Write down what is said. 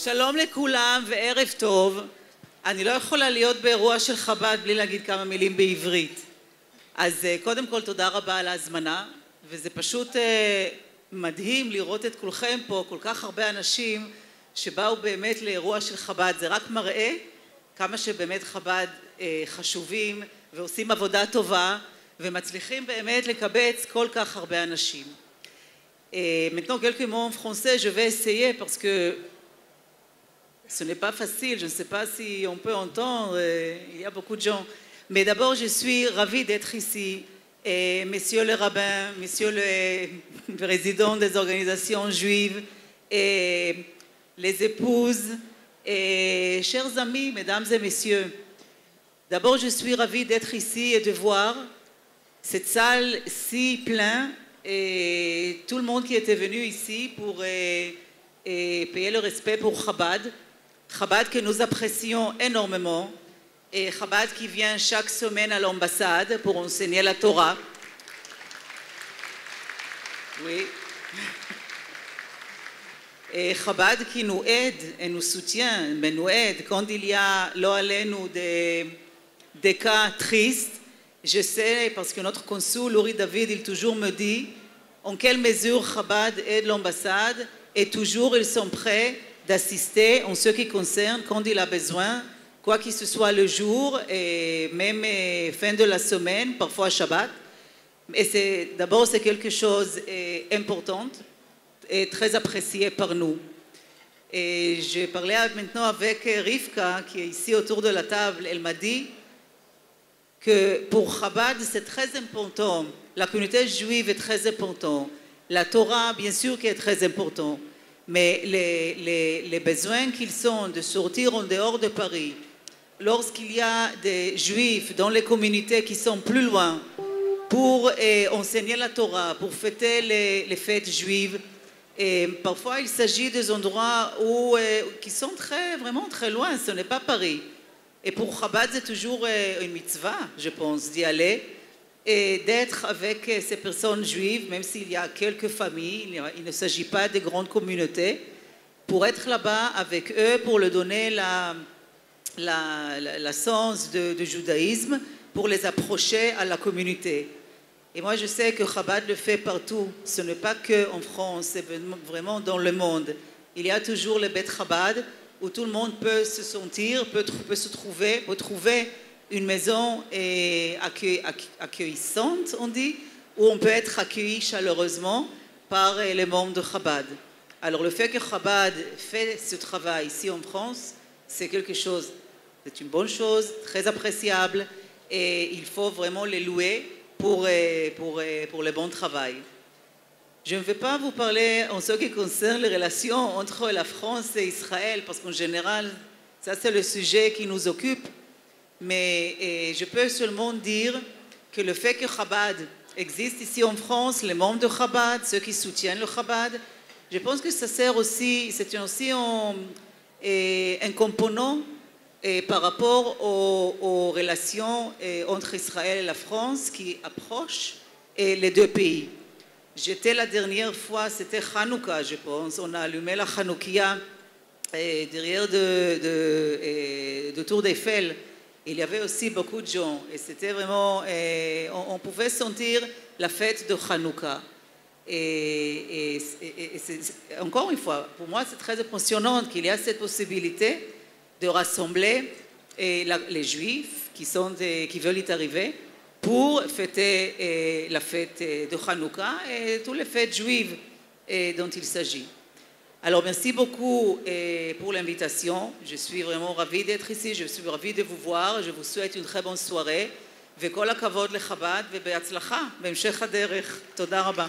שלום לכולם וערב טוב. אני לא יכולה להיות באירוע של חב"ד בלי להגיד כמה מילים בעברית. אז קודם כל תודה רבה על ההזמנה, וזה פשוט מדהים לראות את כולכם פה, כל כך הרבה אנשים שבאו באמת לאירוע של חב"ד. זה רק מראה כמה שבאמת חב"ד חשובים ועושים עבודה טובה ומצליחים באמת לקבץ כל כך הרבה אנשים. Maintenant quelques mots en français, je vais essayer parce que ce n'est pas facile, je ne sais pas si on peut entendre, il y a beaucoup de gens. Mais d'abord, je suis ravie d'être ici. Et Monsieur le rabbin, Monsieur le président des organisations juives, et les épouses, et chers amis, mesdames et messieurs. D'abord, je suis ravie d'être ici et de voir cette salle si pleine et tout le monde qui était venu ici pour payer le respect pour Chabad. Chabad que nous apprécions énormément et Chabad qui vient chaque semaine à l'ambassade pour enseigner la Torah. Oui. Et Chabad qui nous aide et nous soutient, mais nous aide quand il y a, lo alenu, des cas tristes. Je sais, parce que notre consul, Uri David, il toujours me dit en quelle mesure Chabad aide l'ambassade et toujours ils sont prêts d'assister en ce qui concerne quand il a besoin, quoi qu'il se soit le jour et même fin de la semaine, parfois Shabbat. Et d'abord c'est quelque chose d'important et très apprécié par nous. Et je parlais maintenant avec Rivka qui est ici autour de la table. Elle m'a dit que pour Chabad c'est très important, la communauté juive est très importante, la Torah bien sûr qui est très important, mais les besoins qu'ils ont de sortir en dehors de Paris, lorsqu'il y a des juifs dans les communautés qui sont plus loin pour enseigner la Torah, pour fêter les fêtes juives, et parfois il s'agit des endroits qui sont vraiment très loin, ce n'est pas Paris. Et pour Chabad, c'est toujours une mitzvah, je pense, d'y aller et d'être avec ces personnes juives, même s'il y a quelques familles, il ne s'agit pas de grandes communautés, pour être là-bas avec eux, pour leur donner la sens de judaïsme, pour les approcher à la communauté. Et moi, je sais que Chabad le fait partout, ce n'est pas qu'en France, c'est vraiment dans le monde. Il y a toujours le Beth Chabad, où tout le monde peut se sentir, peut trouver une maison accueillante, on dit, où on peut être accueilli chaleureusement par les membres de Chabad. Alors le fait que Chabad fait ce travail ici en France, c'est quelque chose, c'est une bonne chose, très appréciable, et il faut vraiment les louer pour le bon travail. Je ne vais pas vous parler en ce qui concerne les relations entre la France et Israël, parce qu'en général, ça c'est le sujet qui nous occupe, mais je peux seulement dire que le fait que Chabad existe ici en France, les membres de Chabad, ceux qui soutiennent le Chabad, je pense que ça sert aussi, c'est aussi un component par rapport aux relations entre Israël et la France qui approchent les deux pays. J'étais la dernière fois, c'était Hanouka, je pense, on a allumé la Hanoukia derrière de Tour d'Eiffel. Il y avait aussi beaucoup de gens et c'était vraiment, on pouvait sentir la fête de Hanouka. Et encore une fois, pour moi c'est très impressionnant qu'il y a cette possibilité de rassembler les Juifs qui veulent y arriver pour fêter la fête de Hanouka et toutes les fêtes juives dont il s'agit. Alors merci beaucoup pour l'invitation, je suis vraiment ravie d'être ici, je suis ravie de vous voir, je vous souhaite une très bonne soirée וכל הכבוד לחב"ד ובהצלחה בהמשך הדרך. תודה רבה.